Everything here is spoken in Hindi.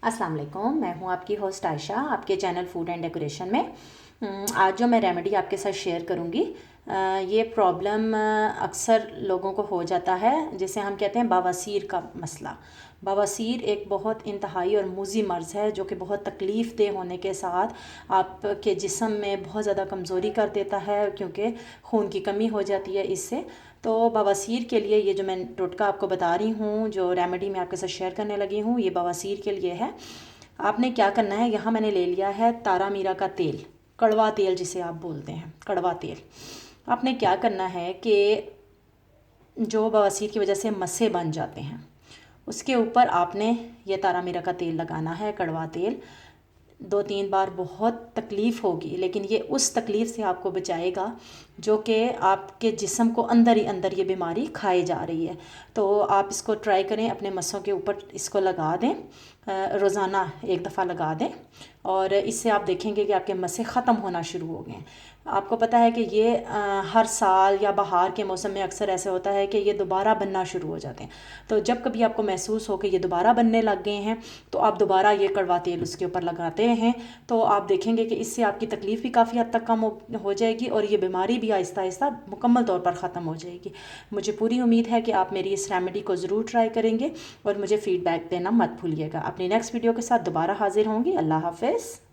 अस्सलाम वालेकुम, मैं हूँ आपकी होस्ट आयशा आपके चैनल फूड एंड डेकोरेशन में। आज जो मैं रेमेडी आपके साथ शेयर करूँगी, ये प्रॉब्लम अक्सर लोगों को हो जाता है, जिसे हम कहते हैं बवासीर का मसला। बवासीर एक बहुत इंतहाई और मुज़ी मर्ज़ है जो कि बहुत तकलीफ़ दे होने के साथ आपके जिस्म में बहुत ज़्यादा कमज़ोरी कर देता है, क्योंकि खून की कमी हो जाती है इससे। तो बवासीर के लिए ये जो मैं टोटका आपको बता रही हूँ, जो रेमेडी मैं आपके साथ शेयर करने लगी हूँ, ये बवासीर के लिए है। आपने क्या करना है, यहाँ मैंने ले लिया है तारा मीरा का तेल, कड़वा तेल जिसे आप बोलते हैं, कड़वा तेल। आपने क्या करना है कि जो बवासीर की वजह से मस्से बन जाते हैं, उसके ऊपर आपने ये तारा मीरा का तेल लगाना है, कड़वा तेल। 2-3 बार बहुत तकलीफ़ होगी, लेकिन ये उस तकलीफ़ से आपको बचाएगा जो कि आपके जिस्म को अंदर ही अंदर ये बीमारी खाई जा रही है। तो आप इसको ट्राई करें, अपने मस्सों के ऊपर इसको लगा दें, रोज़ाना एक दफ़ा लगा दें, और इससे आप देखेंगे कि आपके मस्से ख़त्म होना शुरू हो गए हैं। आपको पता है कि ये हर साल या बहार के मौसम में अक्सर ऐसे होता है कि ये दोबारा बनना शुरू हो जाते हैं। तो जब कभी आपको महसूस हो कि ये दोबारा बनने लग गए हैं, तो आप दोबारा ये कड़वा तेल उसके ऊपर लगाते हैं, तो आप देखेंगे कि इससे आपकी तकलीफ़ भी काफ़ी हद तक कम हो जाएगी, और ये बीमारी भी आहिस्ता आहिस्ता मुकम्मल तौर पर ख़त्म हो जाएगी। मुझे पूरी उम्मीद है कि आप मेरी इस रेमेडी को ज़रूर ट्राई करेंगे और मुझे फ़ीडबैक देना मत भूलिएगा। अपनी नेक्स्ट वीडियो के साथ दोबारा हाजिर होंगी। अल्लाह हाफ़िज़।